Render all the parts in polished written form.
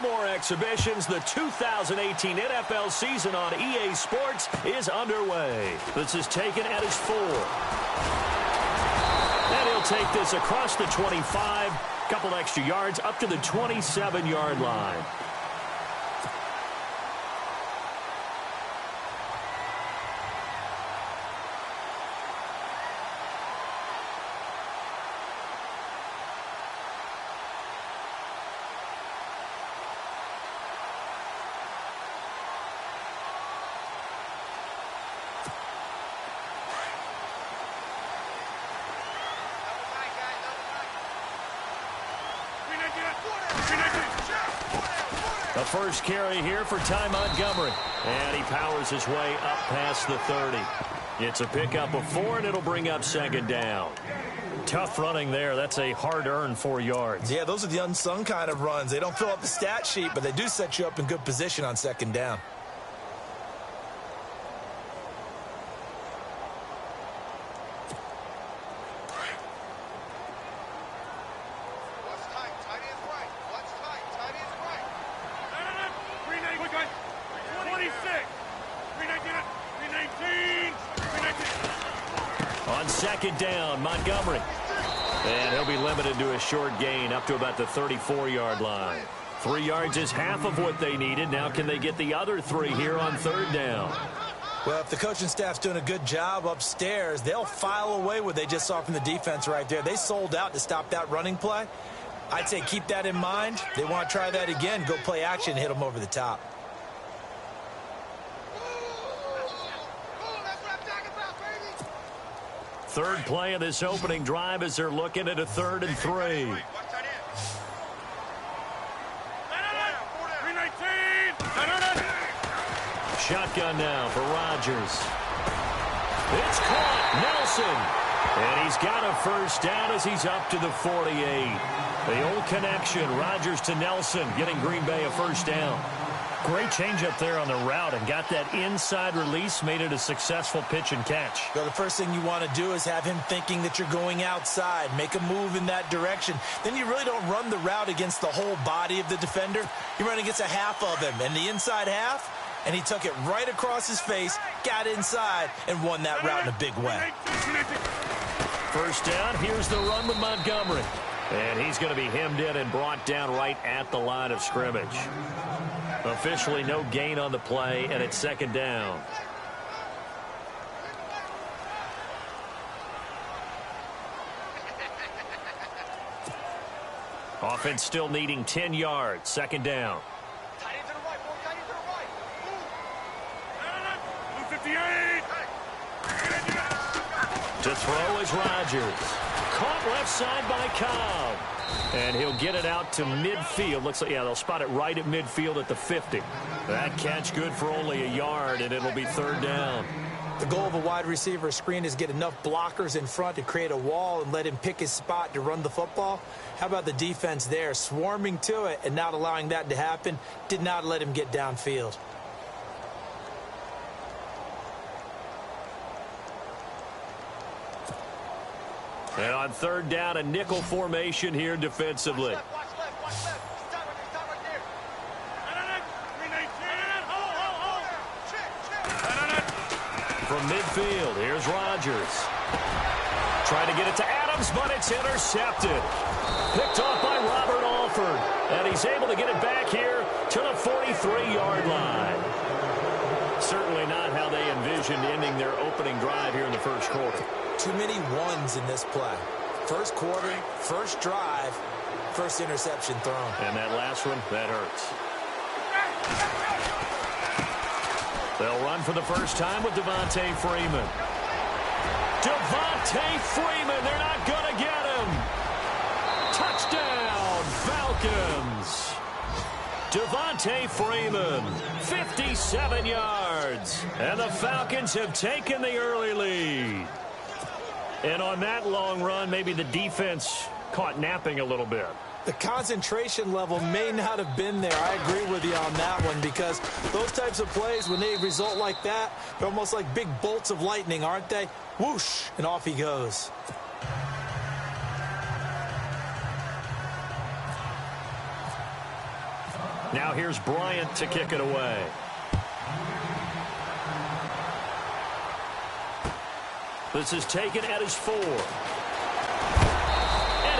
No more exhibitions. The 2018 NFL season on EA Sports is underway. This is taken at his 4. And he'll take this across the 25. Couple extra yards up to the 27-yard line. The first carry here for Ty Montgomery. And he powers his way up past the 30. It's a pickup of 4, and it'll bring up second down. Tough running there. That's a hard-earned 4 yards. Yeah, those are the unsung kind of runs. They don't fill up the stat sheet, but they do set you up in good position on second down. On second down, Montgomery. And he'll be limited to a short gain up to about the 34-yard line. 3 yards is half of what they needed. Now can they get the other 3 here on third down? Well, if the coaching staff's doing a good job upstairs, they'll file away what they just saw from the defense right there. They sold out to stop that running play. I'd say keep that in mind. They want to try that again. Go play action, hit them over the top. Third play of this opening drive as they're looking at a 3rd and 3. Shotgun now for Rodgers. It's caught. Nelson. And he's got a first down as he's up to the 48. The old connection, Rodgers to Nelson, getting Green Bay a first down. Great change up there on the route and got that inside release, made it a successful pitch and catch. Well, the first thing you want to do is have him thinking that you're going outside, make a move in that direction. Then you really don't run the route against the whole body of the defender. You run against a half of him, and the inside half, and he took it right across his face, got inside, and won that route in a big way. First down, here's the run with Montgomery. And he's going to be hemmed in and brought down right at the line of scrimmage. Officially no gain on the play, and it's second down. Offense still needing 10 yards. Second down. To throw is Rodgers. Caught left side by Cobb. And he'll get it out to midfield. Looks like, yeah, they'll spot it right at midfield at the 50. That catch good for only a yard, and it'll be third down. The goal of a wide receiver screen is get enough blockers in front to create a wall and let him pick his spot to run the football. How about the defense there, swarming to it and not allowing that to happen? Did not let him get downfield. And on third down, a nickel formation here defensively. From midfield, here's Rodgers. Trying to get it to Adams, but it's intercepted. Picked off by Robert Alford. And he's able to get it back here to the 43-yard line. Certainly not how they envisioned ending their opening drive here in the first quarter. Too many ones in this play. First quarter, first drive, first interception thrown. And that last one, that hurts. They'll run for the first time with Devontae Freeman. Devontae Freeman, they're not going to get him. Touchdown, Falcons. Devontae Freeman, 57 yards. And the Falcons have taken the early lead. And on that long run, maybe the defense caught napping a little bit. The concentration level may not have been there. I agree with you on that one, because those types of plays, when they result like that, they're almost like big bolts of lightning, aren't they? Whoosh, and off he goes. Now here's Bryant to kick it away. This is taken at his 4. And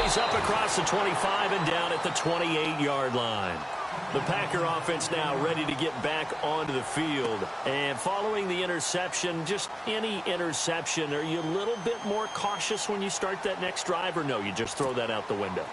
he's up across the 25 and down at the 28-yard line. The Packer offense now ready to get back onto the field. And following the interception, just any interception, are you a little bit more cautious when you start that next drive, or no, you just throw that out the window?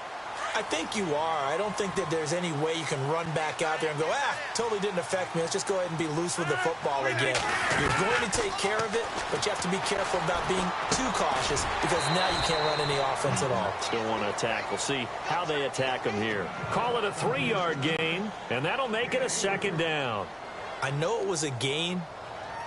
I think you are. I don't think that there's any way you can run back out there and go, totally didn't affect me. Let's just go ahead and be loose with the football again. You're going to take care of it, but you have to be careful about being too cautious because now you can't run any offense at all. Still want to attack. We'll see how they attack them here. Call it a 3-yard gain, and that'll make it a 2nd down. I know it was a gain,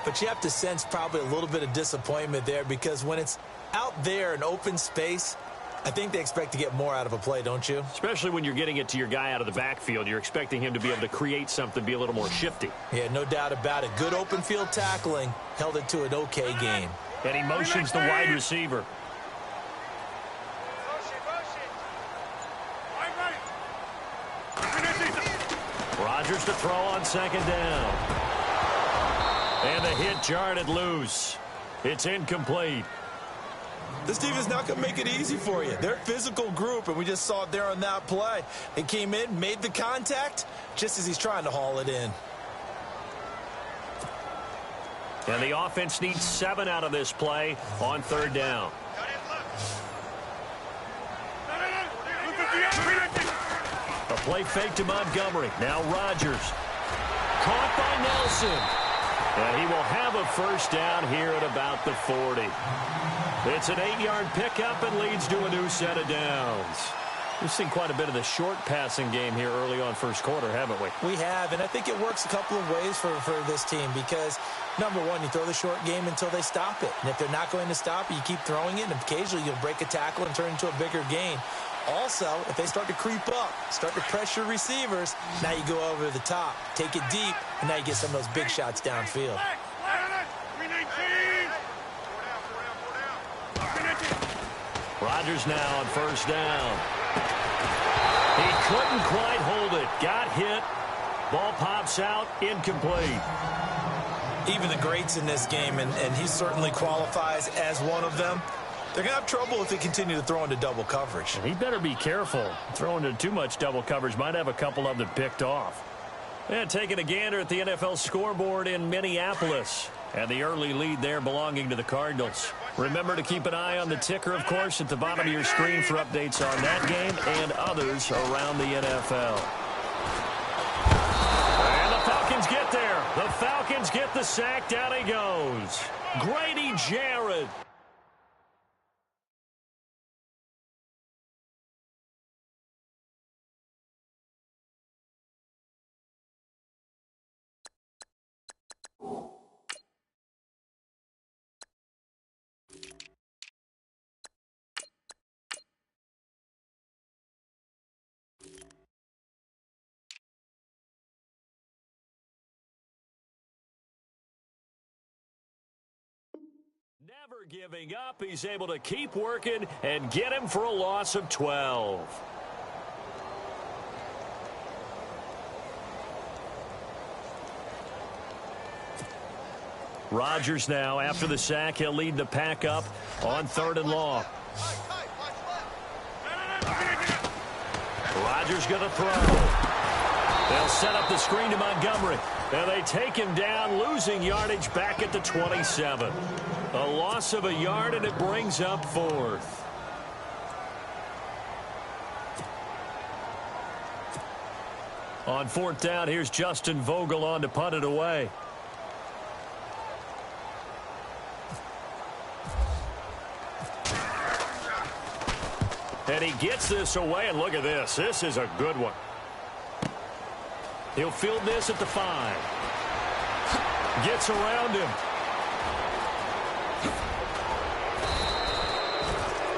but you have to sense probably a little bit of disappointment there because when it's out there in open space, I think they expect to get more out of a play, don't you? Especially when you're getting it to your guy out of the backfield. You're expecting him to be able to create something, be a little more shifty. Yeah, no doubt about it. Good open field tackling held it to an okay game. And he motions the wide receiver. Rodgers to throw on 2nd down. And the hit jarred it loose. It's incomplete. This team is not going to make it easy for you. They're a physical group, and we just saw it there on that play. It came in, made the contact, just as he's trying to haul it in. And the offense needs 7 out of this play on 3rd down. A play fake to Montgomery. Now Rodgers. Caught by Nelson. And he will have a 1st down here at about the 40. It's an 8-yard pickup and leads to a new set of downs. We've seen quite a bit of the short passing game here early on 1st quarter, haven't we? We have, and I think it works a couple of ways for this team because, number one, you throw the short game until they stop it. And if they're not going to stop it, you keep throwing it, and occasionally you'll break a tackle and turn it into a bigger gain. Also, if they start to creep up, start to pressure receivers, now you go over the top, take it deep, and now you get some of those big shots downfield. Rodgers now on 1st down. He couldn't quite hold it. Got hit. Ball pops out. Incomplete. Even the greats in this game, and he certainly qualifies as one of them, they're going to have trouble if they continue to throw into double coverage. He better be careful. Throwing into too much double coverage might have a couple of them picked off. And taking a gander at the NFL scoreboard in Minneapolis. And the early lead there belonging to the Cardinals. Remember to keep an eye on the ticker, of course, at the bottom of your screen for updates on that game and others around the NFL. And the Falcons get there. The Falcons get the sack. Down he goes. Grady Jarrett. Never giving up. He's able to keep working and get him for a loss of 12. Rodgers now, after the sack, he'll lead the pack up on 3rd and long. Rodgers going to throw. They'll set up the screen to Montgomery. And they take him down, losing yardage back at the 27. A loss of a yard, and it brings up 4th. On 4th down, here's Justin Vogel on to punt it away. And he gets this away, and look at this. This is a good one. He'll field this at the 5. Gets around him.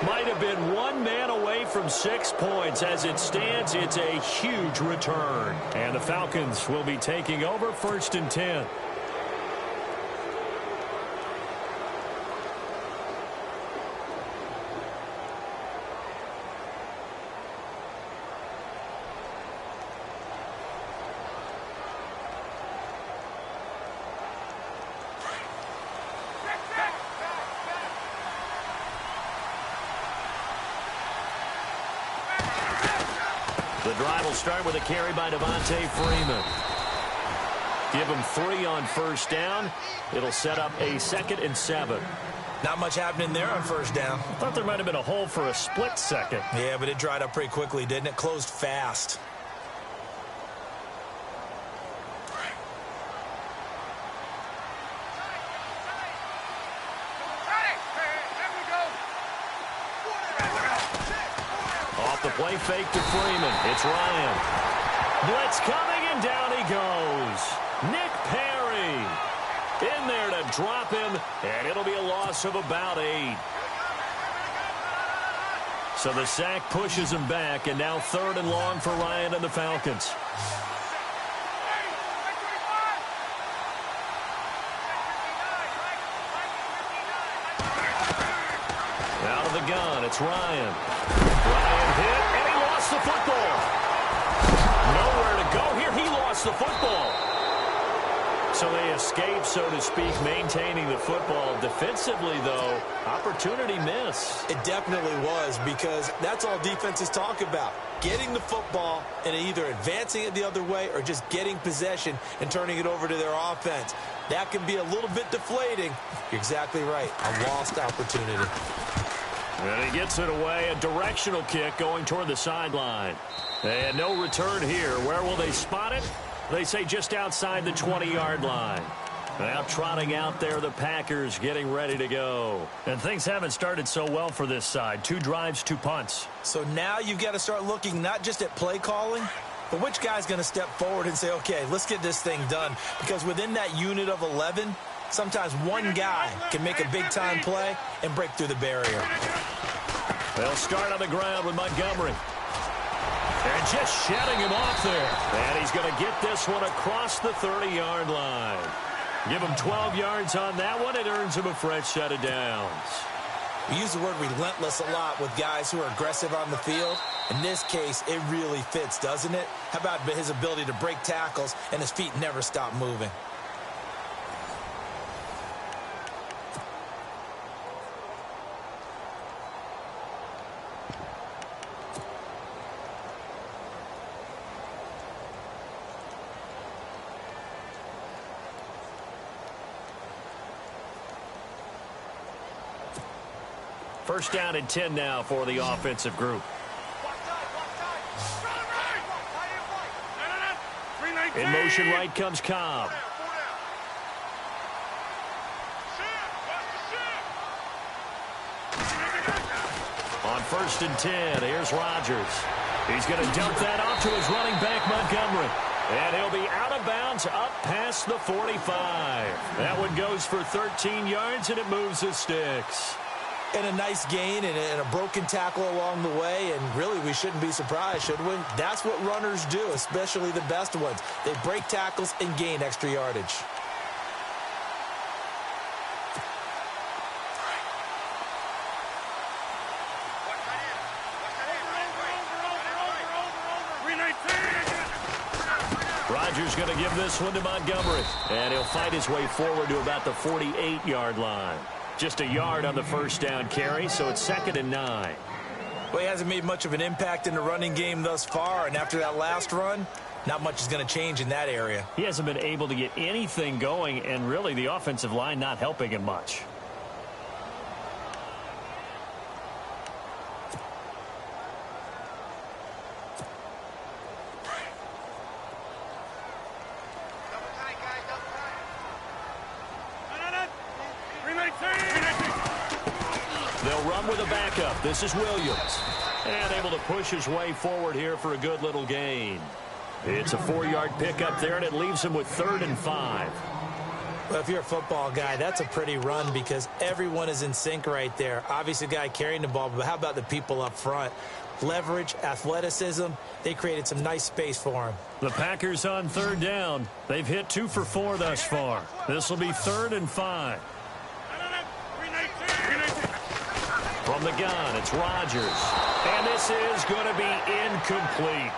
Might have been one man away from 6 points. As it stands, it's a huge return. And the Falcons will be taking over 1st and 10. The drive will start with a carry by Devontae Freeman. Give him 3 on first down. It'll set up a 2nd and 7. Not much happening there on first down. I thought there might have been a hole for a split second. Yeah, but it dried up pretty quickly, didn't it? Closed fast. Off the play fake to Freeman. It's Ryan. Blitz coming, and down he goes. Nick Perry in there to drop him, and it'll be a loss of about 8. So the sack pushes him back, and now 3rd and long for Ryan and the Falcons. Out of the gun, it's Ryan. Ryan hit, and he lost the football. Nowhere to go here. He lost the football. So they escape, so to speak, maintaining the football. Defensively, though, opportunity miss. It definitely was, because that's all defenses talk about. Getting the football and either advancing it the other way or just getting possession and turning it over to their offense. That can be a little bit deflating. You're exactly right. A lost opportunity. And he gets it away. A directional kick going toward the sideline. And no return here. Where will they spot it? They say just outside the 20-yard line. Now trotting out there, the Packers getting ready to go. And things haven't started so well for this side. 2 drives, 2 punts. So now you've got to start looking not just at play calling, but which guy's going to step forward and say, okay, let's get this thing done. Because within that unit of 11, sometimes one guy can make a big-time play and break through the barrier. They'll start on the ground with Montgomery. And just shutting him off there. And he's going to get this one across the 30-yard line. Give him 12 yards on that one. It earns him a fresh set of downs. We use the word relentless a lot with guys who are aggressive on the field. In this case, it really fits, doesn't it? How about his ability to break tackles and his feet never stop moving? First down and 10 now for the offensive group. In motion right comes Cobb. On 1st and 10, here's Rodgers. He's going to dump that off to his running back, Montgomery. And he'll be out of bounds up past the 45. That one goes for 13 yards, and it moves the sticks. And a nice gain and a broken tackle along the way. And really, we shouldn't be surprised, should we? That's what runners do, especially the best ones. They break tackles and gain extra yardage. Rodgers going to give this one to Montgomery. And he'll fight his way forward to about the 48-yard line. Just a yard on the first down carry, so it's 2nd and 9. Well, he hasn't made much of an impact in the running game thus far, and after that last run, not much is going to change in that area. He hasn't been able to get anything going, and really the offensive line not helping him much. They'll run with a backup. This is Williams. And able to push his way forward here for a good little gain. It's a 4-yard pickup there, and it leaves him with 3rd and 5. Well, if you're a football guy, that's a pretty run because everyone is in sync right there. Obviously, the guy carrying the ball, but how about the people up front? Leverage, athleticism, they created some nice space for him. The Packers on 3rd down. They've hit 2 for 4 thus far. This will be 3rd and 5. From the gun, it's Rodgers. And this is going to be incomplete.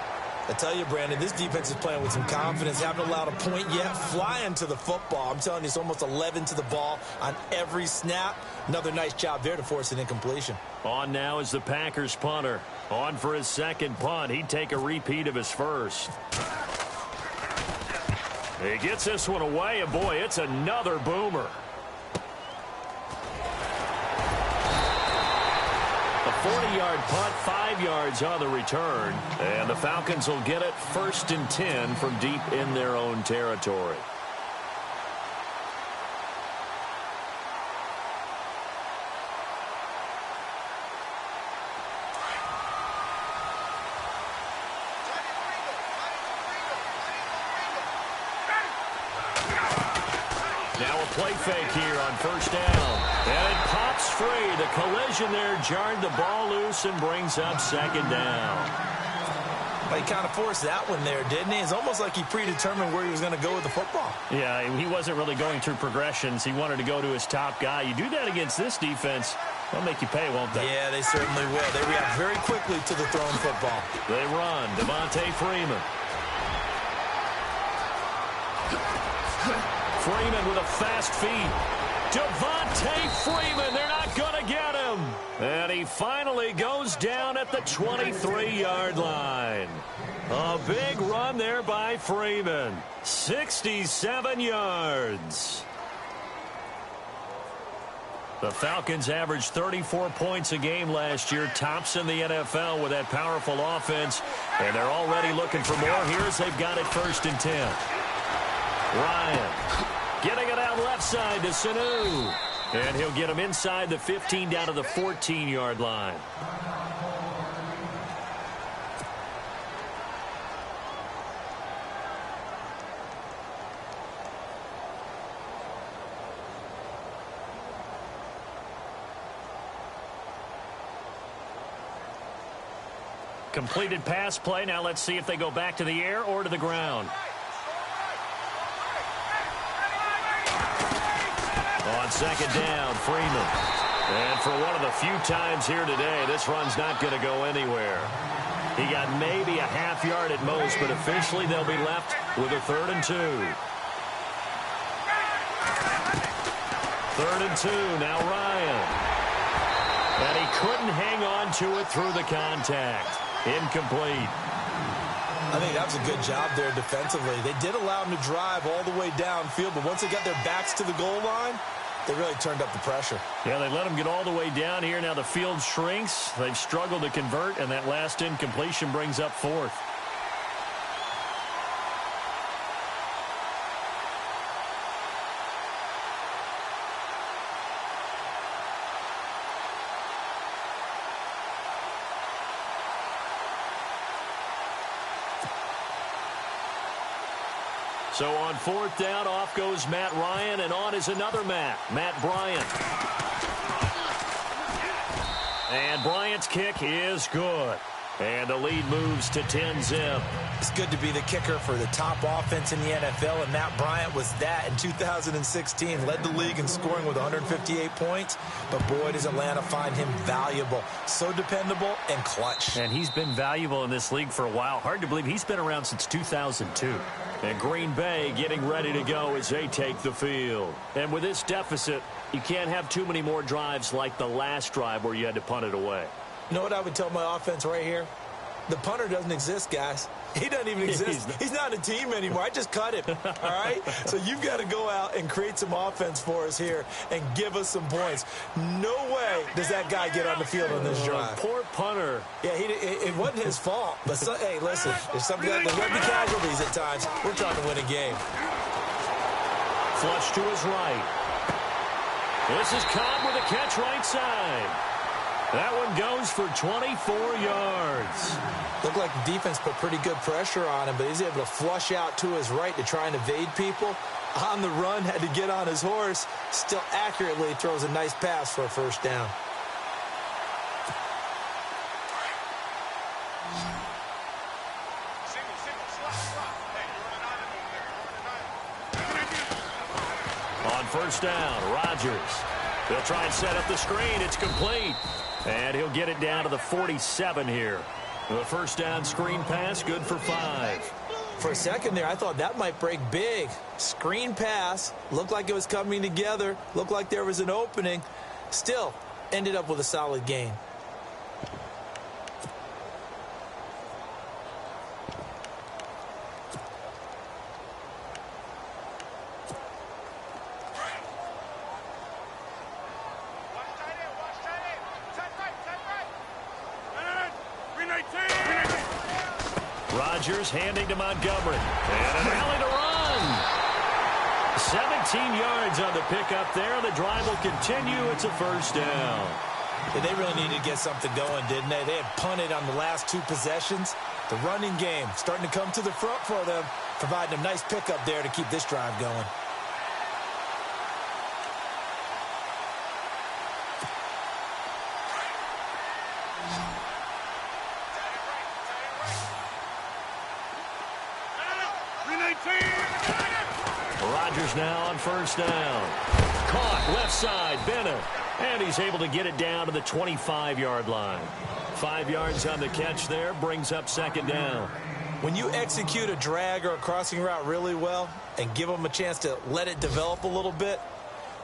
I tell you, Brandon, this defense is playing with some confidence. Haven't allowed a point yet. Flying to the football. I'm telling you, it's almost 11 to the ball on every snap. Another nice job there to force an incompletion. On now is the Packers punter. On for his second punt. He'd take a repeat of his first. He gets this one away, and boy, it's another boomer. A 40-yard punt, 5 yards on the return. And the Falcons will get it 1st and 10 from deep in their own territory. Now a play fake here on 1st down. And it pops free. The collision there jarred the ball loose and brings up 2nd down. Well, he kind of forced that one there, didn't he? It's almost like he predetermined where he was going to go with the football. Yeah, he wasn't really going through progressions. He wanted to go to his top guy. You do that against this defense, they'll make you pay, won't they? Yeah, they certainly will. They react very quickly to the thrown football. They run. Devontae Freeman. Freeman with a fast feet. Devontae Freeman, they're not going to get him. And he finally goes down at the 23-yard line. A big run there by Freeman. 67 yards. The Falcons averaged 34 points a game last year, tops in the NFL with that powerful offense. And they're already looking for more. Here's they've got it 1st and 10. Ryan getting it out left side to Sanu. And he'll get him inside the 15 down to the 14-yard line. Completed pass play. Now let's see if they go back to the air or to the ground. On 2nd down, Freeman. And for one of the few times here today, this run's not going to go anywhere. He got maybe a half yard at most, but officially they'll be left with a 3rd and 2. 3rd and 2, now Ryan. And he couldn't hang on to it through the contact. Incomplete. I think that was a good job there defensively. They did allow him to drive all the way downfield, but once they got their backs to the goal line, they really turned up the pressure. Yeah, they let him get all the way down here. Now the field shrinks. They've struggled to convert, and that last incompletion brings up 4th. So on 4th down, off goes Matt Ryan, and on is another Matt Bryant. And Bryant's kick is good. And the lead moves to 10-zip. It's good to be the kicker for the top offense in the NFL, and Matt Bryant was that in 2016. Led the league in scoring with 158 points, but boy, does Atlanta find him valuable. So dependable and clutch. And he's been valuable in this league for a while. Hard to believe he's been around since 2002. And Green Bay getting ready to go as they take the field. And with this deficit, you can't have too many more drives like the last drive where you had to punt it away. You know what I would tell my offense right here? The punter doesn't exist, guys. He doesn't even exist. He's not a team anymore. I just cut him, all right? So you've got to go out and create some offense for us here and give us some points. No way does that guy get on the field on this drive. Poor punter. Yeah, it wasn't his fault. But, hey, listen, there's going to be casualties at times. We're trying to win a game. Flush to his right. This is Cobb with a catch right side. That one goes for 24 yards. Looked like the defense put pretty good pressure on him, but he's able to flush out to his right to try and evade people. On the run, had to get on his horse. Still accurately throws a nice pass for a 1st down. On 1st down, Rodgers. They'll try and set up the screen. It's complete. And he'll get it down to the 47 here. The first down screen pass, good for 5. For a second there, I thought that might break big. Screen pass, looked like it was coming together, looked like there was an opening. Still, ended up with a solid gain. Rodgers handing to Montgomery. And an alley to run. 17 yards on the pickup there. The drive will continue. It's a first down. Yeah, they really needed to get something going, didn't they? They had punted on the last 2 possessions. The running game starting to come to the front for them, providing a nice pickup there to keep this drive going. Rodgers now on first down. Caught left side, Bennett. And he's able to get it down to the 25-yard line. 5 yards on the catch there, brings up second down. When you execute a drag or a crossing route really well and give them a chance to let it develop a little bit,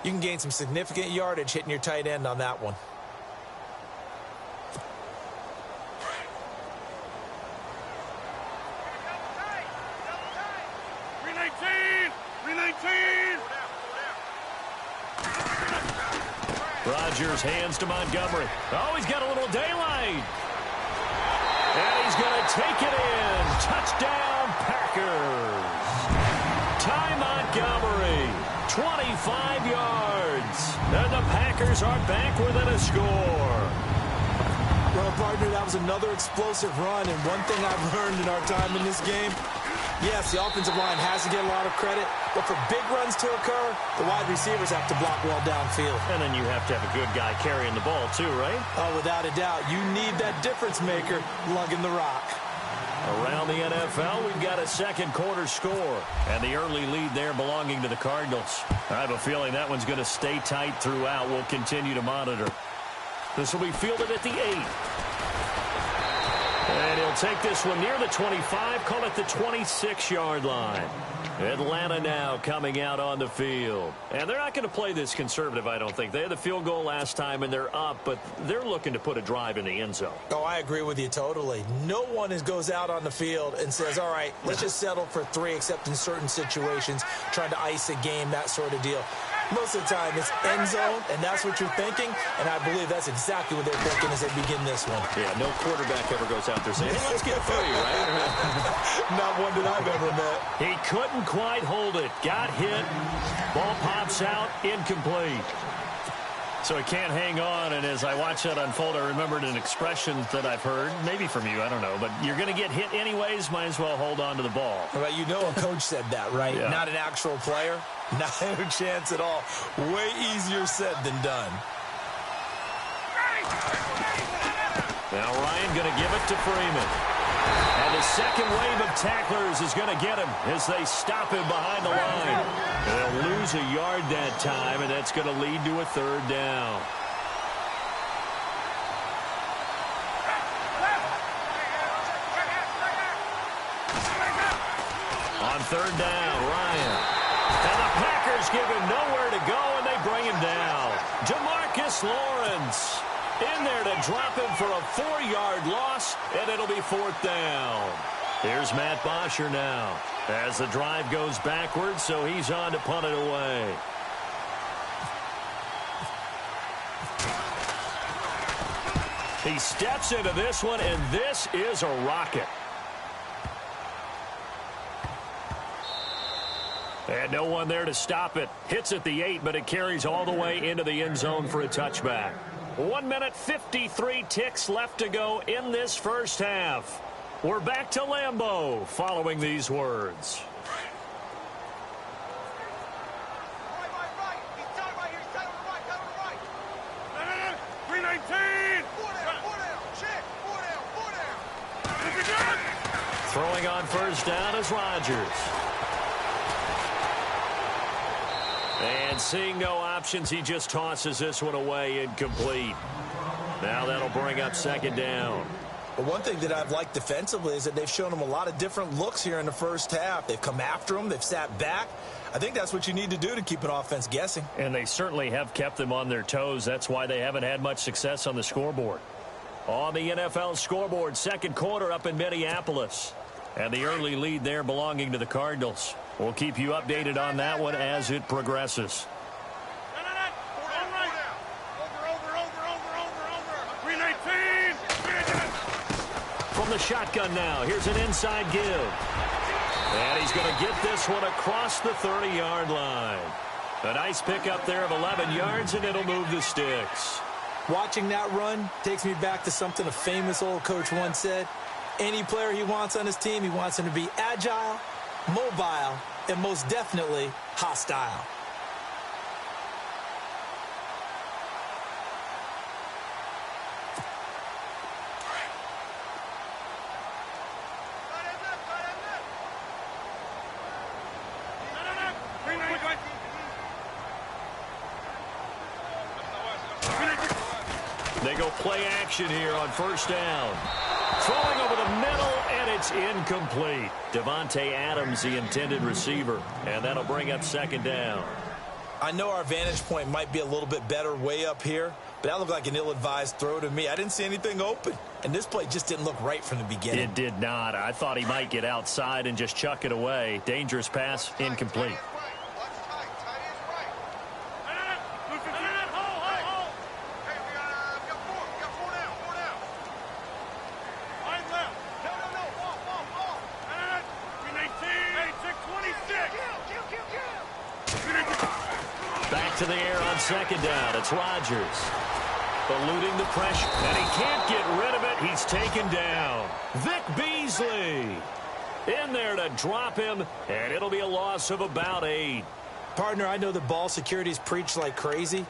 you can gain some significant yardage hitting your tight end on that one. Rodgers hands to Montgomery. Oh, he's got a little daylight. And he's going to take it in. Touchdown, Packers. Ty Montgomery, 25 yards. And the Packers are back within a score. Well, partner, that was another explosive run. And one thing I've learned in our time in this game, yes, the offensive line has to get a lot of credit, but for big runs to occur, the wide receivers have to block well downfield. And then you have to have a good guy carrying the ball too, right? Oh, without a doubt. You need that difference maker lugging the rock. Around the NFL, we've got a second quarter score. And the early lead there belonging to the Cardinals. I have a feeling that one's going to stay tight throughout. We'll continue to monitor. This will be fielded at the 8. And he'll take this one near the 25, call it the 26-yard line. Atlanta now coming out on the field. And they're not going to play this conservative, I don't think. They had the field goal last time, and they're up, but they're looking to put a drive in the end zone. Oh, I agree with you totally. No one goes out on the field and says, all right, let's just settle for 3, except in certain situations, trying to ice a game, that sort of deal. Most of the time, it's end zone, and that's what you're thinking, and I believe that's exactly what they're thinking as they begin this one. Yeah, no quarterback ever goes out there saying, hey, let's get 3, right? Not one that I've ever met. He couldn't quite hold it. Got hit. Ball pops out. Incomplete. So he can't hang on, and as I watch that unfold, I remembered an expression that I've heard, maybe from you, I don't know, but you're going to get hit anyways, might as well hold on to the ball. Well, you know a coach said that, right? Yeah. Not an actual player. Not a chance at all. Way easier said than done. Now Ryan going to give it to Freeman. And the second wave of tacklers is going to get him as they stop him behind the line. They'll lose a yard that time, and that's going to lead to a third down. On third down, Ryan. And the Packers give him nowhere to go, and they bring him down. DeMarcus Lawrence in there to drop him for a 4-yard loss, and it'll be fourth down. Here's Matt Bosher now as the drive goes backwards, so he's on to punt it away. He steps into this one, and this is a rocket. And no one there to stop it. Hits at the 8, but it carries all the way into the end zone for a touchback. 1 minute, 53 ticks left to go in this first half. We're back to Lambeau following these words. Throwing on first down is Rodgers. And seeing no options, he just tosses this one away incomplete. Now that'll bring up second down. But one thing that I've liked defensively is that they've shown them a lot of different looks here in the first half. They've come after them. They've sat back. I think that's what you need to do to keep an offense guessing. And they certainly have kept them on their toes. That's why they haven't had much success on the scoreboard. On the NFL scoreboard, second quarter up in Minneapolis. And the early lead there belonging to the Cardinals. We'll keep you updated on that one as it progresses. From the shotgun now, here's an inside give. And he's going to get this one across the 30-yard line. A nice pickup there of 11 yards, and it'll move the sticks. Watching that run takes me back to something a famous old coach once said. Any player he wants on his team, he wants him to be agile, mobile, and most definitely hostile. They go play action here on first down. Throwing over the middle, and it's incomplete. Devontae Adams, the intended receiver, and that'll bring up second down. I know our vantage point might be a little bit better way up here, but that looked like an ill-advised throw to me. I didn't see anything open, and this play just didn't look right from the beginning. It did not. I thought he might get outside and just chuck it away. Dangerous pass, incomplete. To the air on second down. It's Rodgers. Eluding the pressure, and he can't get rid of it. He's taken down. Vic Beasley in there to drop him, and it'll be a loss of about 8. Partner, I know the ball security is preached like crazy,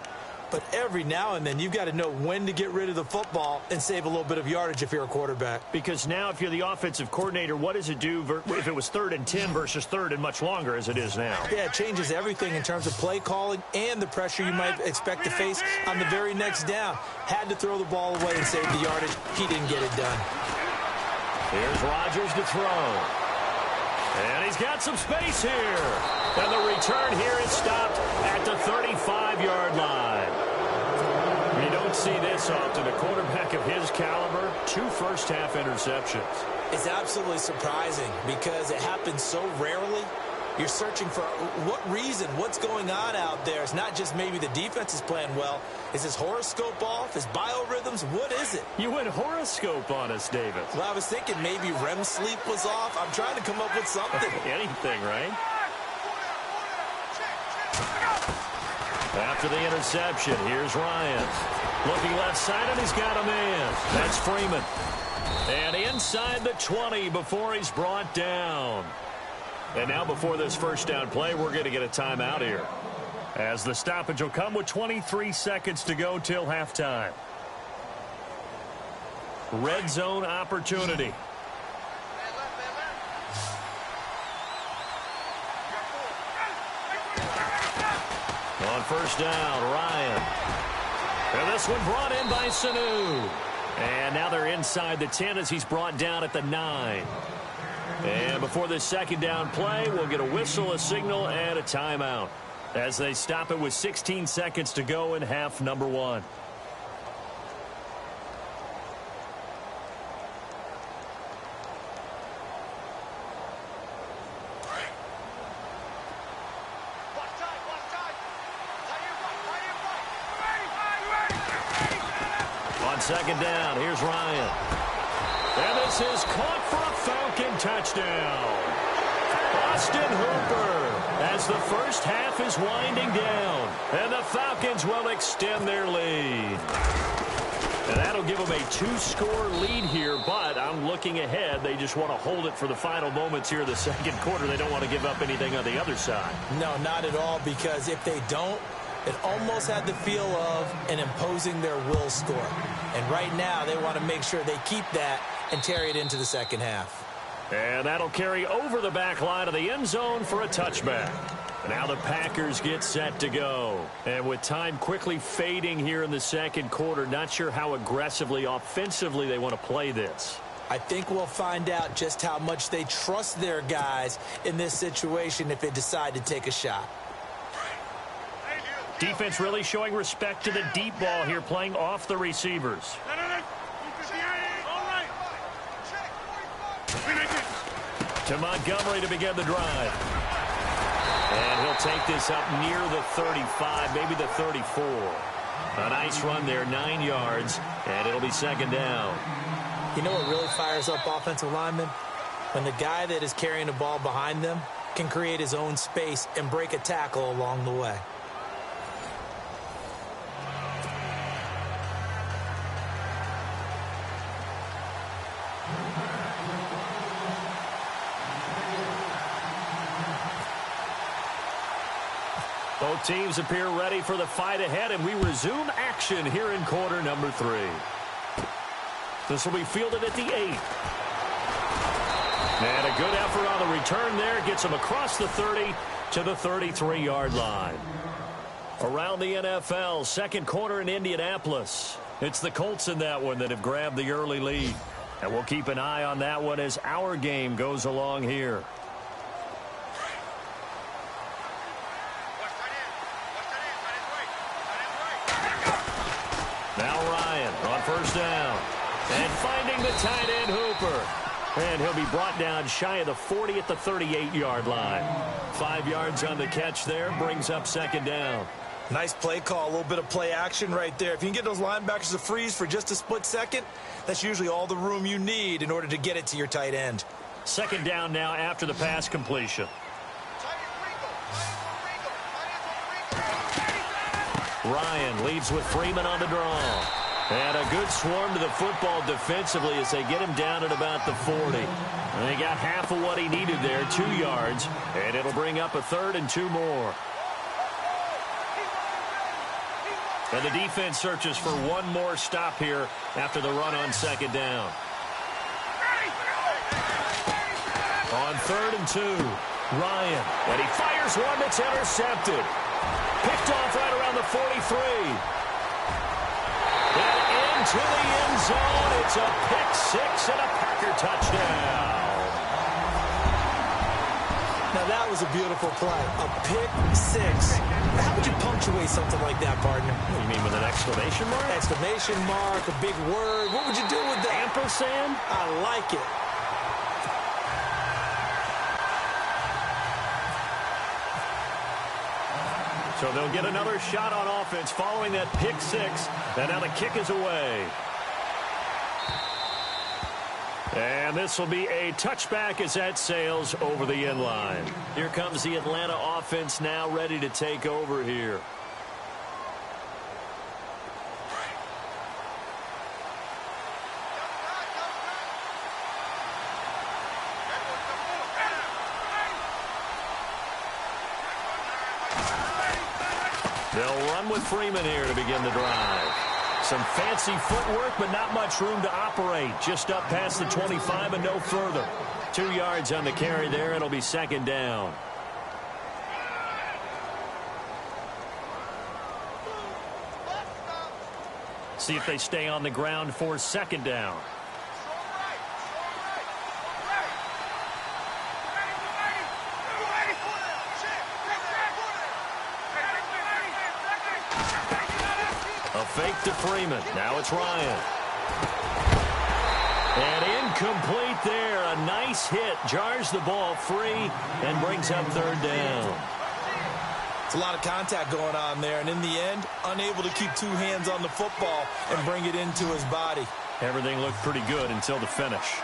but every now and then you've got to know when to get rid of the football and save a little bit of yardage if you're a quarterback. Because now if you're the offensive coordinator, what does it do if it was 3rd and 10 versus 3rd and much longer as it is now? Yeah, it changes everything in terms of play calling and the pressure you might expect to face on the very next down. Had to throw the ball away and save the yardage. He didn't get it done. Here's Rodgers to throw. And he's got some space here. And the return here is stopped at the 35-yard line. You don't see this often. A quarterback of his caliber, 2 first-half interceptions. It's absolutely surprising because it happens so rarely. You're searching for what reason, what's going on out there. It's not just maybe the defense is playing well. Is his horoscope off? His biorhythms? What is it? You went horoscope on us, David. Well, I was thinking maybe REM sleep was off. I'm trying to come up with something. Anything, right? After the interception, here's Ryan. Looking left side, and he's got a man. That's Freeman. And inside the 20 before he's brought down. And now before this first down play, we're going to get a timeout here, as the stoppage will come with 23 seconds to go till halftime. Red zone opportunity. On first down, Ryan. And this one brought in by Sanu. And now they're inside the 10 as he's brought down at the 9. And before this second down play, we'll get a whistle, a signal, and a timeout as they stop it with 16 seconds to go in half number 1. On second down, here's Ryan. And this is caught for a Falcon touchdown. Austin Hooper, as the first half is winding down. And the Falcons will extend their lead. And that'll give them a 2-score lead here, but I'm looking ahead. They just want to hold it for the final moments here of the second quarter. They don't want to give up anything on the other side. No, not at all, because if they don't, it almost had the feel of an imposing their will score. And right now, they want to make sure they keep that and carry it into the second half. And that'll carry over the back line of the end zone for a touchback. Now the Packers get set to go. And with time quickly fading here in the second quarter, not sure how aggressively, offensively they want to play this. I think we'll find out just how much they trust their guys in this situation if they decide to take a shot. Defense really showing respect to the deep ball here, playing off the receivers. To Montgomery to begin the drive. And he'll take this up near the 35, maybe the 34. A nice run there, 9 yards, and it'll be second down. You know what really fires up offensive linemen? When the guy that is carrying the ball behind them can create his own space and break a tackle along the way. Both teams appear ready for the fight ahead, and we resume action here in quarter number 3. This will be fielded at the 8. And a good effort on the return there. Gets him across the 30 to the 33-yard line. Around the NFL, second quarter in Indianapolis. It's the Colts in that one that have grabbed the early lead. And we'll keep an eye on that one as our game goes along here. Now Ryan on first down. And finding the tight end Hooper. And he'll be brought down shy of the 40 at the 38-yard line. 5 yards on the catch there. Brings up second down. Nice play call. A little bit of play action right there. If you can get those linebackers to freeze for just a split second, that's usually all the room you need in order to get it to your tight end. Second down now after the pass completion. Ryan leads with Freeman on the draw. And a good swarm to the football defensively as they get him down at about the 40. And they got half of what he needed there, 2 yards. And it'll bring up a 3rd and 2 more. And the defense searches for one more stop here after the run on second down. On 3rd and 2, Ryan. And he fires one that's intercepted. Picked off right around the 43. And into the end zone. It's a pick 6 and a Packer touchdown. Now that was a beautiful play. A pick 6. How would you punctuate something like that, partner? You mean with an exclamation mark? Exclamation mark, a big word. What would you do with that? Ampersand? I like it. So they'll get another shot on offense following that pick 6. And now the kick is away. And this will be a touchback as that sails over the end line. Here comes the Atlanta offense now ready to take over here. They'll run with Freeman here to begin the drive. Some fancy footwork, but not much room to operate. Just up past the 25 and no further. 2 yards on the carry there. It'll be second down. See if they stay on the ground for second down. A fake to Freeman. Now it's Ryan. And incomplete there. A nice hit. Jars the ball free and brings up third down. It's a lot of contact going on there. And in the end, unable to keep 2 hands on the football and bring it into his body. Everything looked pretty good until the finish.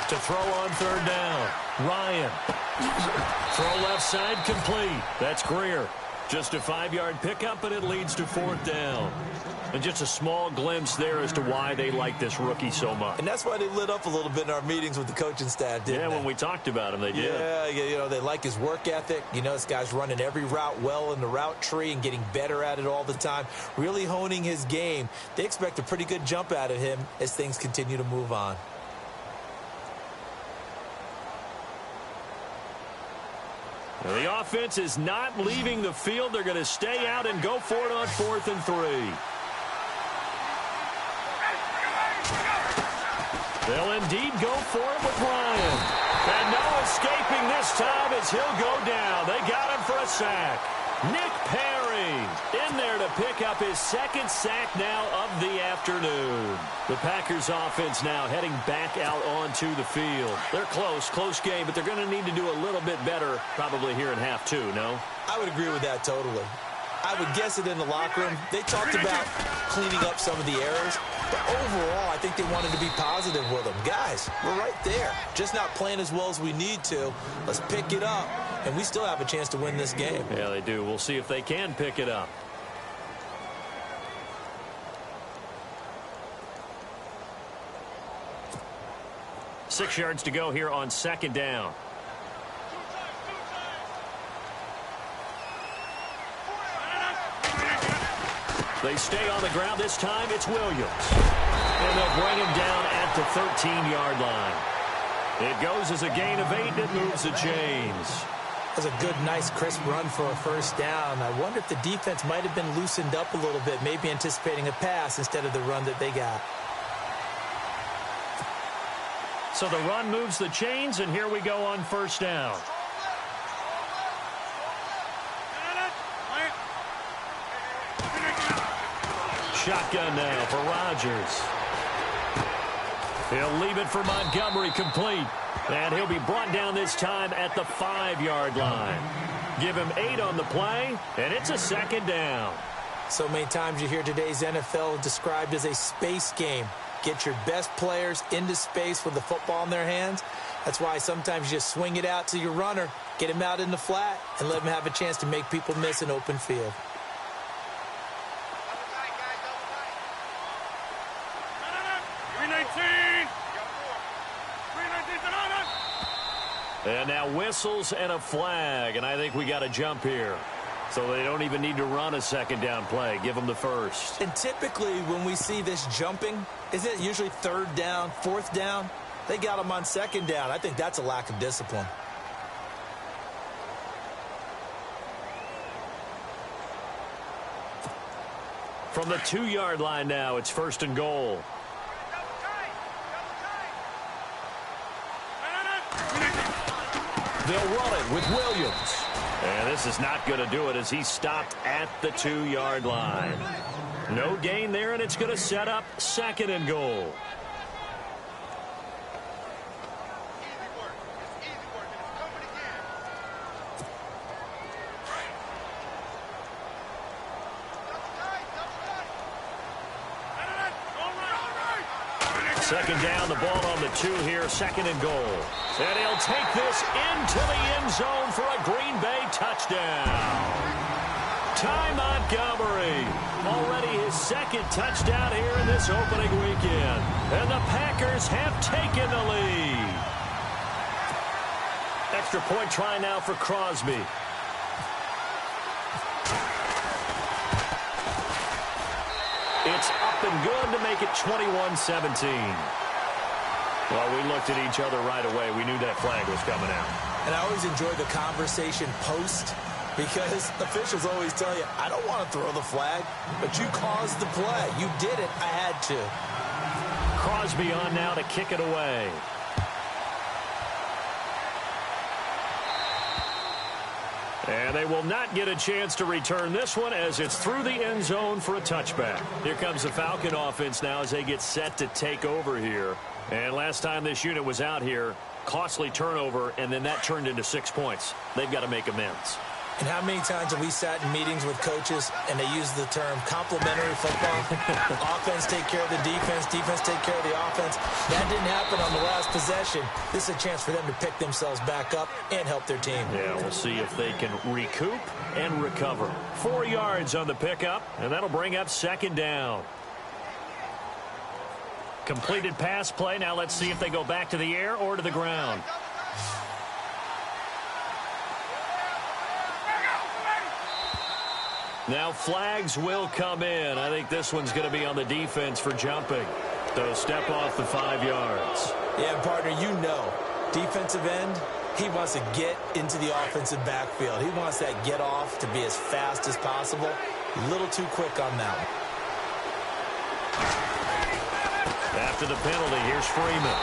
To throw on third down. Ryan. Throw left side complete. That's Greer. Just a 5-yard pickup, but it leads to fourth down. And just a small glimpse there as to why they like this rookie so much. And that's why they lit up a little bit in our meetings with the coaching staff, didn't they? When we talked about him, they did. Yeah, you know, they like his work ethic. You know, this guy's running every route well in the route tree and getting better at it all the time, really honing his game. They expect a pretty good jump out of him as things continue to move on. The offense is not leaving the field. They're going to stay out and go for it on 4th and 3. They'll indeed go for it with Ryan. And no escaping this time as he'll go down. They got him for a sack. Nick Perry in there to pick up his 2nd sack now of the afternoon. The Packers offense now heading back out onto the field. They're close game, but they're going to need to do a little bit better probably here in half 2, no? I would agree with that totally. I would guess it in the locker room. They talked about cleaning up some of the errors, but overall, I think they wanted to be positive with them. Guys, we're right there. Just not playing as well as we need to. Let's pick it up, and we still have a chance to win this game. Yeah, they do. We'll see if they can pick it up. Six yards to go here on 2nd down. They stay on the ground. This time it's Williams. And they'll bring him down at the 13-yard line. It goes as a gain of 8, and it moves the chains. That's a good, nice, crisp run for a 1st down. I wonder if the defense might have been loosened up a little bit, maybe anticipating a pass instead of the run that they got. So the run moves the chains, and here we go on 1st down. Shotgun now for Rodgers. He'll leave it for Montgomery, complete. And he'll be brought down this time at the 5-yard line. Give him 8 on the play, and it's a 2nd down. So many times you hear today's NFL described as a space game. Get your best players into space with the football in their hands. That's why sometimes you just swing it out to your runner, get him out in the flat, and let him have a chance to make people miss an open field. And now whistles and a flag, and I think we got a jump here. So they don't even need to run a 2nd down play. Give them the 1st. And typically when we see this jumping, isn't it usually 3rd down, 4th down? They got them on 2nd down. I think that's a lack of discipline. From the 2-yard line now, it's 1st and goal. They'll run it with Williams. And this is not going to do it as he's stopped at the 2-yard line. No gain there, and it's going to set up 2nd and goal. Second down, the ball on the 2 here, 2nd and goal. And he'll take this into the end zone for a Green Bay touchdown. Ty Montgomery, already his 2nd touchdown here in this opening weekend. And the Packers have taken the lead. Extra point try now for Crosby. It's up and good to make it 21-17. Well, we looked at each other right away. We knew that flag was coming out. And I always enjoy the conversation post because officials always tell you, I don't want to throw the flag, but you caused the play. You did it. I had to. Crosby on now to kick it away. And they will not get a chance to return this one as it's through the end zone for a touchback. Here comes the Falcon offense now as they get set to take over here. And last time this unit was out here, costly turnover, and then that turned into 6 points. They've got to make amends. And how many times have we sat in meetings with coaches and they use the term complementary football? Offense take care of the defense, defense take care of the offense. That didn't happen on the last possession. This is a chance for them to pick themselves back up and help their team. Yeah, we'll see if they can recoup and recover. 4 yards on the pickup, and that'll bring up 2nd down. Completed pass play. Now let's see if they go back to the air or to the ground. Now flags will come in. I think this one's going to be on the defense for jumping. So step off the 5 yards. Yeah, partner, you know, defensive end, He wants to get into the offensive backfield. He wants that get off to be as fast as possible. A little too quick on that one. After the penalty, here's Freeman.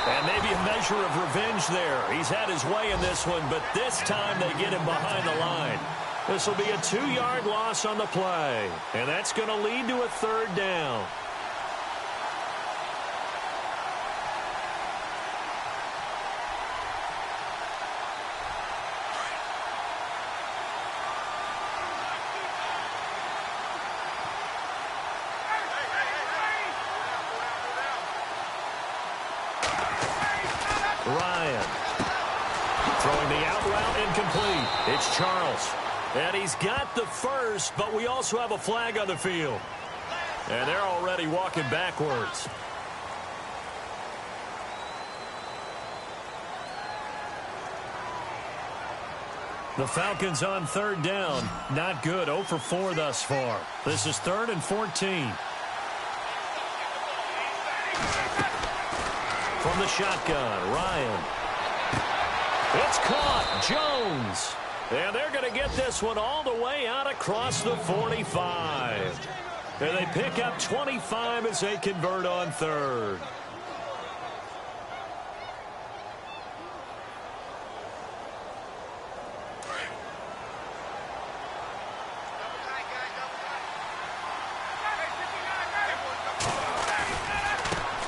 And maybe a measure of revenge there. He's had his way in this one, but this time they get him behind the line. This will be a 2-yard loss on the play. And that's going to lead to a 3rd down. Ryan throwing the out route incomplete. It's Charles. And he's got the first, but we also have a flag on the field. And they're already walking backwards. The Falcons on 3rd down. Not good. 0 for 4 thus far. This is 3rd and 14. From the shotgun, Ryan. It's caught. Jones. And they're going to get this one all the way out across the 45. And they pick up 25 as they convert on 3rd.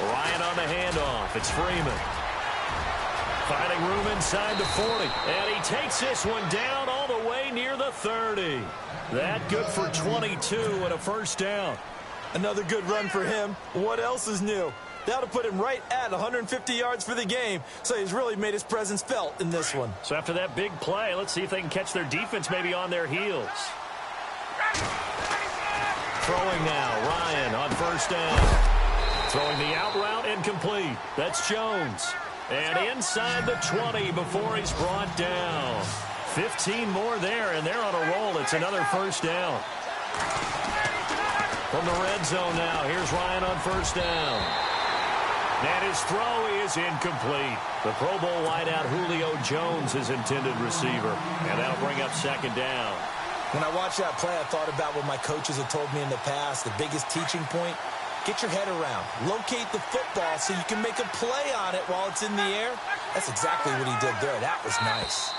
Ryan on the handoff. It's Freeman. Finding room inside the 40. And he takes this one down all the way near the 30. That good for 22 and a 1st down. Another good run for him. What else is new? That'll put him right at 150 yards for the game. So he's really made his presence felt in this one. So after that big play, let's see if they can catch their defense maybe on their heels. Throwing now, Ryan on 1st down. Throwing the out route incomplete. That's Jones. And inside the 20 before he's brought down. 15 more there, and they're on a roll. It's another 1st down. From the red zone now, here's Ryan on 1st down. And his throw is incomplete. The Pro Bowl wideout Julio Jones, his intended receiver. And that'll bring up 2nd down. When I watched that play, I thought about what my coaches had told me in the past. The biggest teaching point, get your head around. Locate the football so you can make a play on it while it's in the air. That's exactly what he did there. That was nice.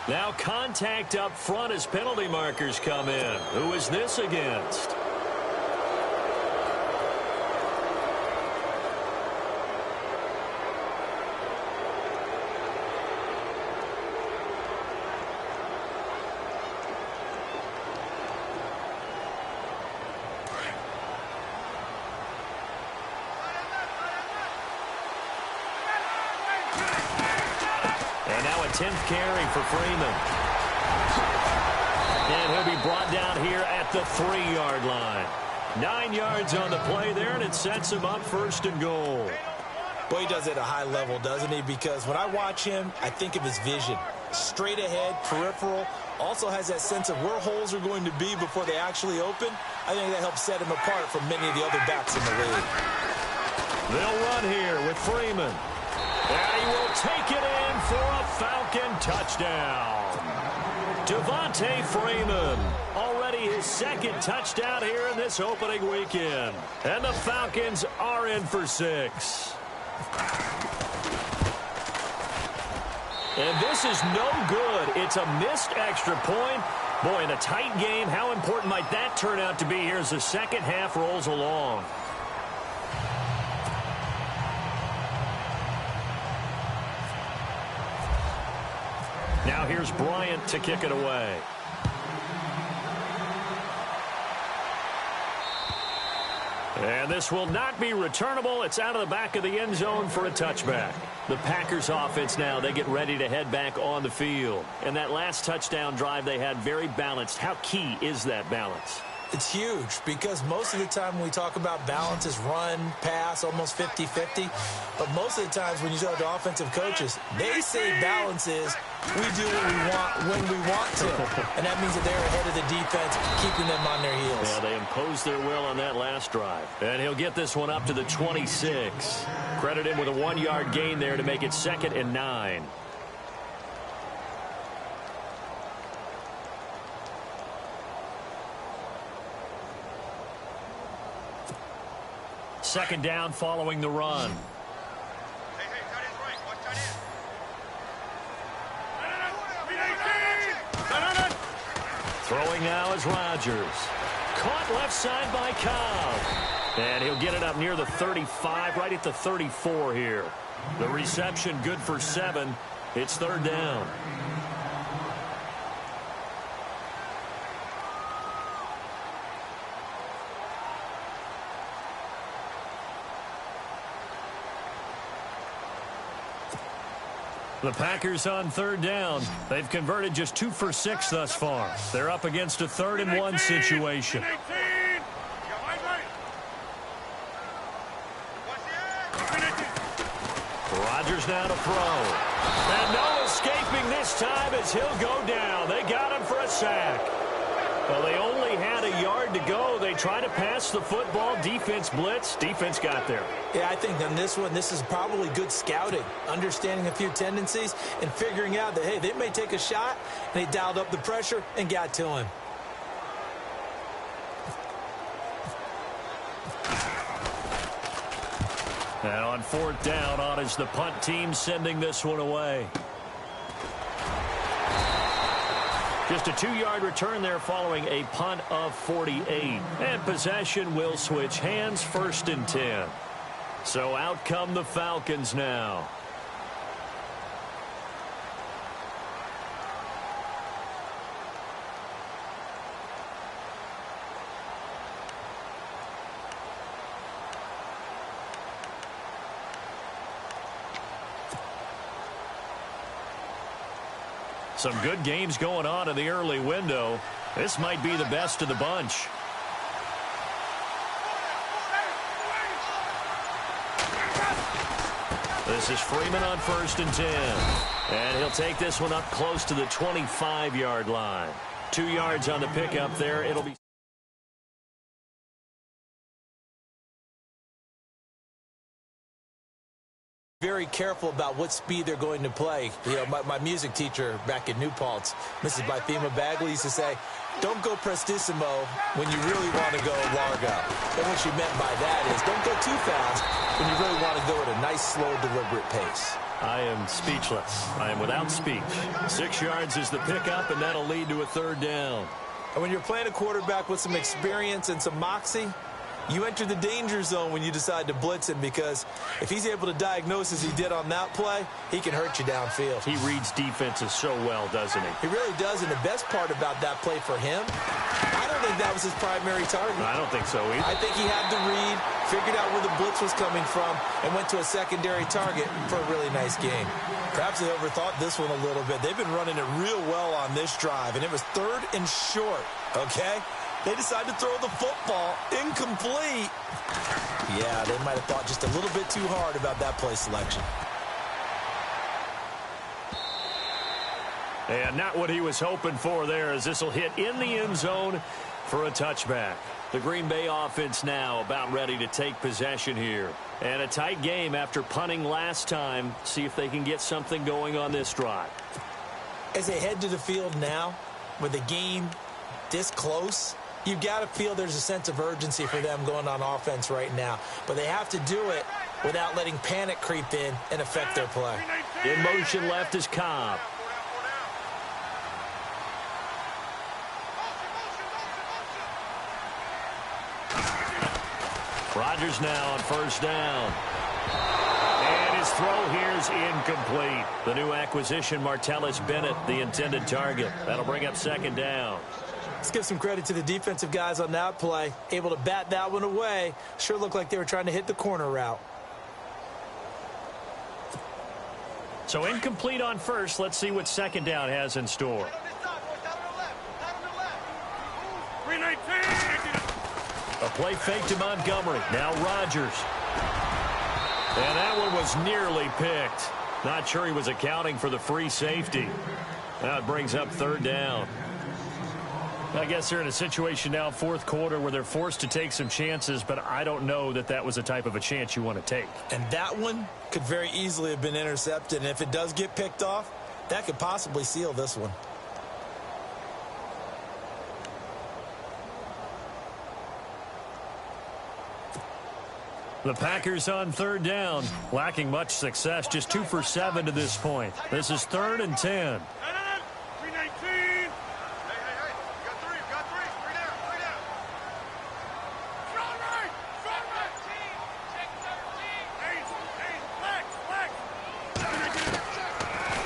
Now contact up front as penalty markers come in. Who is this against? And now a 10th carry for Freeman. And he'll be brought down here at the 3-yard line. 9 yards on the play there, and it sets him up 1st and goal. Boy, he does it at a high level, doesn't he? Because when I watch him, I think of his vision. Straight ahead, peripheral. Also has that sense of where holes are going to be before they actually open. I think that helps set him apart from many of the other backs in the league. They'll run here with Freeman. And he will take it in for a Falcon touchdown. Devontae Freeman, already his 2nd touchdown here in this opening weekend. And the Falcons are in for 6. And this is no good. It's a missed extra point. Boy, in a tight game, how important might that turn out to be here as the second half rolls along? Now here's Bryant to kick it away. And this will not be returnable. It's out of the back of the end zone for a touchback. The Packers offense now, they get ready to head back on the field. And that last touchdown drive they had very balanced. How key is that balance? It's huge because most of the time when we talk about balance is run, pass, almost 50-50. But most of the times when you talk to offensive coaches, they say balance is we do what we want when we want to. And that means that they're ahead of the defense, keeping them on their heels. Yeah, they imposed their will on that last drive. And he'll get this one up to the 26. Credit him with a 1-yard gain there to make it 2nd and 9. second down following the run. Throwing now is Rodgers. Caught left side by Cobb. And he'll get it up near the 35, right at the 34 here. The reception good for 7. It's third down. The Packers on third down. They've converted just 2 for 6 thus far. They're up against a 3rd-and-1 situation. Rodgers now to throw. And no escaping this time as he'll go down. They got him for a sack. Well, they only had a yard to go. They try to pass the football. Defense blitz. Defense got there. Yeah, I think on this one, this is probably good scouting, understanding a few tendencies, and figuring out that, hey, they may take a shot, and they dialed up the pressure and got to him. And on 4th down, on is the punt team sending this one away. Just a 2-yard return there following a punt of 48. And possession will switch hands, 1st and 10. So out come the Falcons now. Some good games going on in the early window. This might be the best of the bunch. This is Freeman on 1st and 10. And he'll take this one up close to the 25-yard line. 2 yards on the pickup there. It'll be very careful about what speed they're going to play. You know, my music teacher back in New Paltz, Mrs. Bythema Bagley, used to say, don't go prestissimo when you really want to go largo. And what she meant by that is don't go too fast when you really want to go at a nice, slow, deliberate pace. I am speechless. I am without speech. 6 yards is the pickup, and that'll lead to a 3rd down. And when you're playing a quarterback with some experience and some moxie, you enter the danger zone when you decide to blitz him, because if he's able to diagnose as he did on that play, he can hurt you downfield. He reads defenses so well, doesn't he? He really does, and the best part about that play for him, I don't think that was his primary target. I don't think so either. I think he had to read, figured out where the blitz was coming from, and went to a secondary target for a really nice game. Perhaps they overthought this one a little bit. They've been running it real well on this drive, and it was 3rd and short, okay? They decided to throw the football incomplete. Yeah, they might have thought just a little bit too hard about that play selection. And not what he was hoping for there, as this will hit in the end zone for a touchback. The Green Bay offense now about ready to take possession here. And a tight game after punting last time. See if they can get something going on this drive. As they head to the field now, with the game this close, you've got to feel there's a sense of urgency for them going on offense right now. But they have to do it without letting panic creep in and affect their play. In motion left is Cobb. Rodgers now on 1st down. And his throw here is incomplete. The new acquisition, Martellus Bennett, the intended target. That'll bring up 2nd down. Let's give some credit to the defensive guys on that play. Able to bat that one away. Sure looked like they were trying to hit the corner route. So incomplete on 1st. Let's see what 2nd down has in store. A play fake to Montgomery. Now Rodgers. And that one was nearly picked. Not sure he was accounting for the free safety. Now it brings up 3rd down. I guess they're in a situation now, 4th quarter, where they're forced to take some chances, but I don't know that that was the type of a chance you want to take. And that one could very easily have been intercepted, and if it does get picked off, that could possibly seal this one. The Packers on third down, lacking much success, just 2 for 7 to this point. This is 3rd and 10.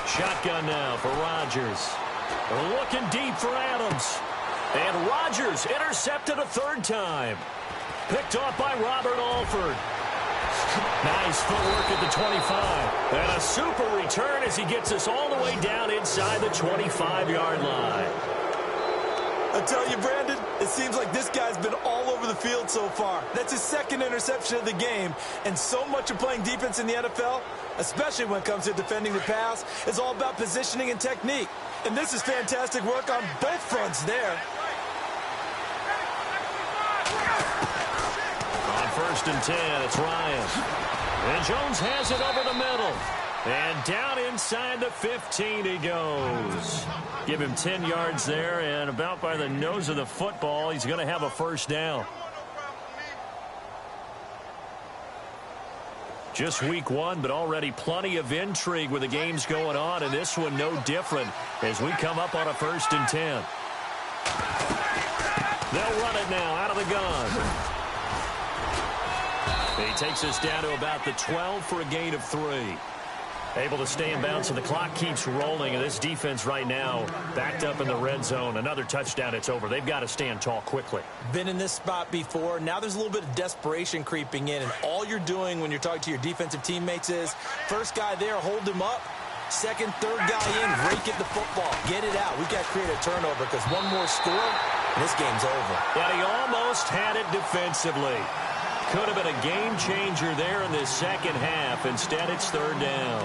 Shotgun now for Rodgers. Looking deep for Adams. And Rodgers intercepted a 3rd time. Picked off by Robert Alford. Nice footwork at the 25. And a super return as he gets us all the way down inside the 25-yard line. I tell you, Brandon, it seems like this guy's been all over the field so far. That's his 2nd interception of the game. And so much of playing defense in the NFL, especially when it comes to defending the pass, is all about positioning and technique. And this is fantastic work on both fronts there. On 1st and 10, it's Ryan. And Jones has it over the middle. And down inside the 15 he goes. Give him 10 yards there, and about by the nose of the football, he's going to have a 1st down. Just week 1, but already plenty of intrigue with the games going on, and this one no different as we come up on a 1st and 10. They'll run it now out of the gun. He takes us down to about the 12 for a gain of 3. Able to stay in bounds, so the clock keeps rolling, and this defense right now backed up in the red zone. Another touchdown, it's over. They've got to stand tall quickly. Been in this spot before. Now there's a little bit of desperation creeping in, and all you're doing when you're talking to your defensive teammates is, first guy there, hold him up. Second, third guy in, rake at the football. Get it out. We've got to create a turnover because one more score, and this game's over. But he almost had it defensively. Could have been a game changer there in this 2nd half. Instead, it's 3rd down.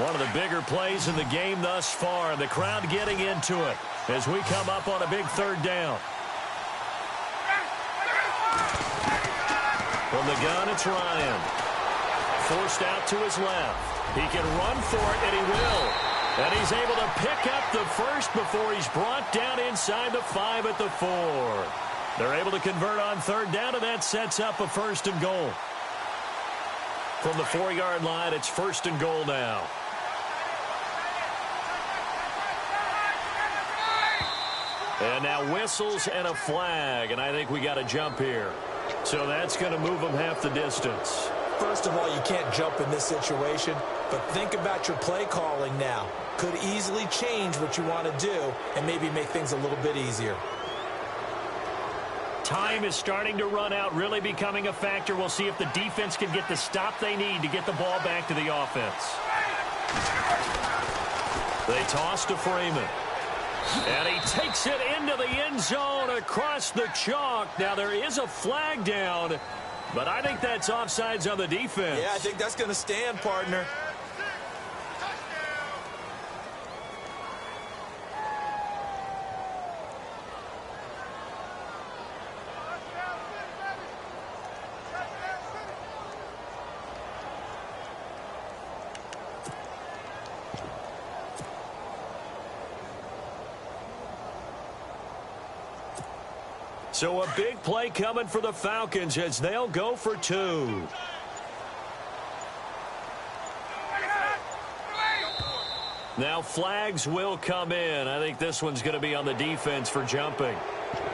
One of the bigger plays in the game thus far, and the crowd getting into it as we come up on a big 3rd down. From the gun, it's Ryan. Forced out to his left. He can run for it, and he will. And he's able to pick up the 1st before he's brought down inside the 5 at the 4. They're able to convert on 3rd down, and that sets up a 1st and goal. From the 4-yard line, it's 1st and goal now. And now whistles and a flag, and I think we got a jump here. So that's going to move them half the distance. First of all, you can't jump in this situation, but think about your play calling now. Could easily change what you want to do and maybe make things a little bit easier. Time is starting to run out, really becoming a factor. We'll see if the defense can get the stop they need to get the ball back to the offense. They toss to Freeman. And he takes it into the end zone across the chalk. Now, there is a flag down, but I think that's offsides on the defense. Yeah, I think that's going to stand, partner. So a big play coming for the Falcons as they'll go for 2. Now flags will come in. I think this one's going to be on the defense for jumping.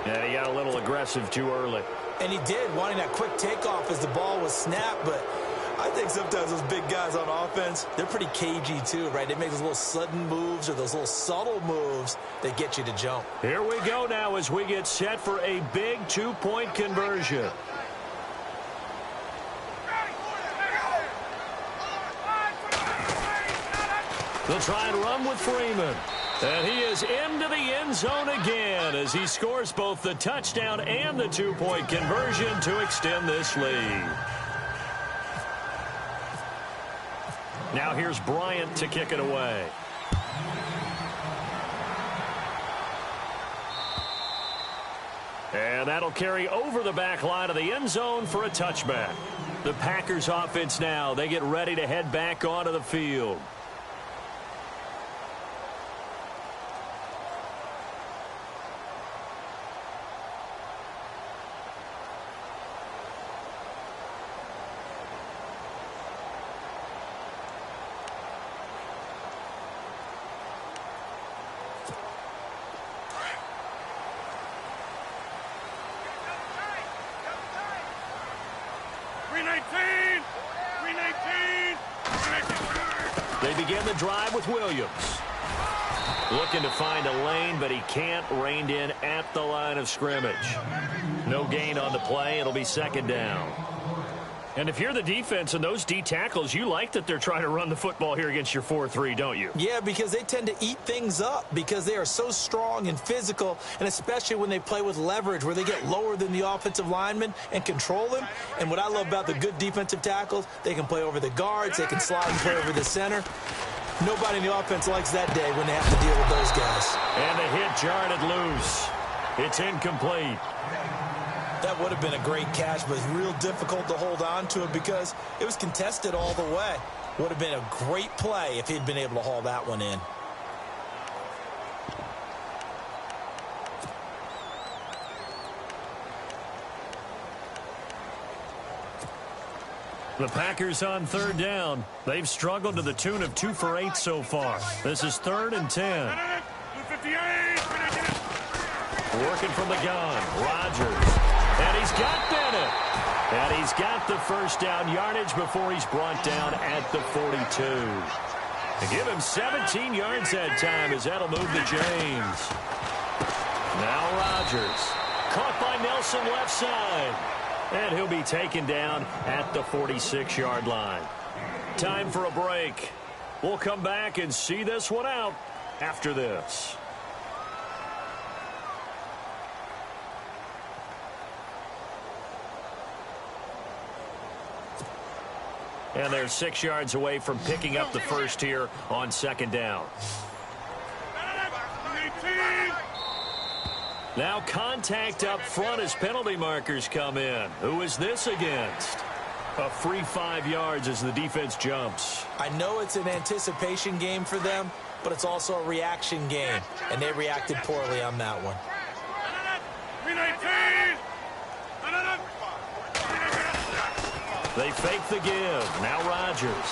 And he got a little aggressive too early. And he did, wanting that quick takeoff as the ball was snapped, but I think sometimes those big guys on offense, they're pretty cagey too, right? They make those little sudden moves or those little subtle moves that get you to jump. Here we go now as we get set for a big 2-point conversion. They'll try and run with Freeman. And he is into the end zone again as he scores both the touchdown and the 2-point conversion to extend this lead. Now here's Bryant to kick it away. And that'll carry over the back line of the end zone for a touchback. The Packers offense now, they get ready to head back onto the field. They begin the drive with Williams. Looking to find a lane, but he can't. Reined in at the line of scrimmage. No gain on the play. It'll be second down. And if you're the defense and those D tackles, you like that they're trying to run the football here against your 4-3, don't you? Yeah, because they tend to eat things up because they are so strong and physical, and especially when they play with leverage where they get lower than the offensive linemen and control them. And what I love about the good defensive tackles, they can play over the guards, they can slide and play over the center. Nobody in the offense likes that day when they have to deal with those guys. And the hit jarred it loose. It's incomplete. That would have been a great catch, but it's real difficult to hold on to it because it was contested all the way. Would have been a great play if he'd been able to haul that one in. The Packers on third down. They've struggled to the tune of 2 for 8 so far. This is 3rd and 10. Working from the gun, Rodgers. And he's got Bennett. And he's got the first down yardage before he's brought down at the 42. To give him 17 yards that time as that'll move to James. Now Rodgers. Caught by Nelson left side. And he'll be taken down at the 46-yard line. Time for a break. We'll come back and see this one out after this. And they're 6 yards away from picking up the first here on second down. Now contact up front as penalty markers come in. Who is this against? A free 5 yards as the defense jumps. I know it's an anticipation game for them, but it's also a reaction game, and they reacted poorly on that one. They fake the give. Now Rodgers.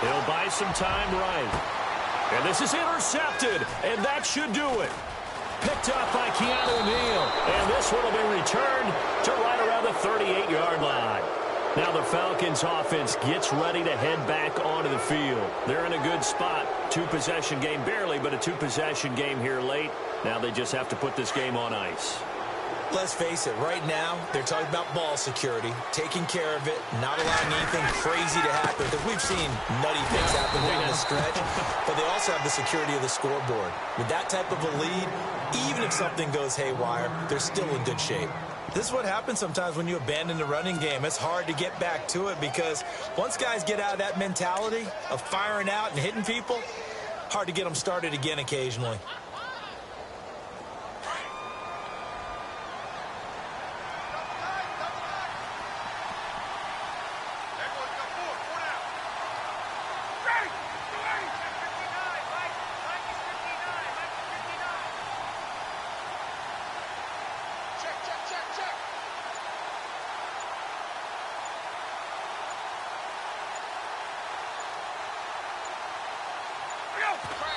He'll buy some time right. And this is intercepted, and that should do it. Picked up by Keanu Neal. And this one will be returned to right around the 38-yard line. Now the Falcons offense gets ready to head back onto the field. They're in a good spot. 2-possession game, barely, but a 2-possession game here late. Now they just have to put this game on ice. Let's face it, right now, they're talking about ball security, taking care of it, not allowing anything crazy to happen, because we've seen nutty things happen down the stretch, but they also have the security of the scoreboard. With that type of a lead, even if something goes haywire, they're still in good shape. This is what happens sometimes when you abandon the running game. It's hard to get back to it because once guys get out of that mentality of firing out and hitting people, hard to get them started again occasionally.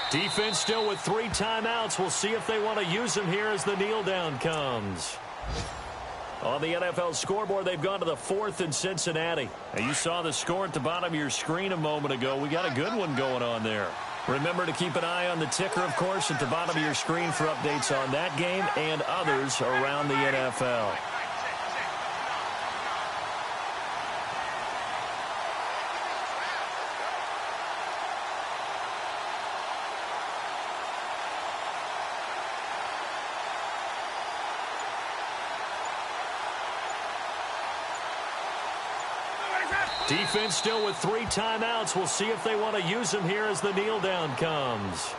Defense still with 3 timeouts. We'll see if they want to use them here as the kneel down comes. On the NFL scoreboard, they've gone to the 4th in Cincinnati. Now, you saw the score at the bottom of your screen a moment ago. We got a good one going on there. Remember to keep an eye on the ticker, of course, at the bottom of your screen for updates on that game and others around the NFL. Defense still with 3 timeouts. We'll see if they want to use them here as the kneel down comes.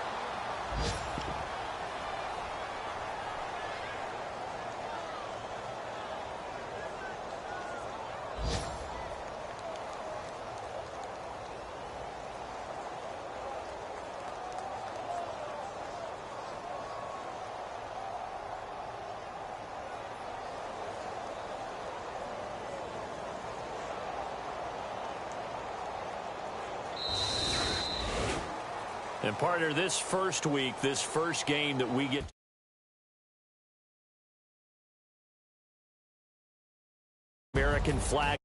And partner, this first week, this first game that we get American flag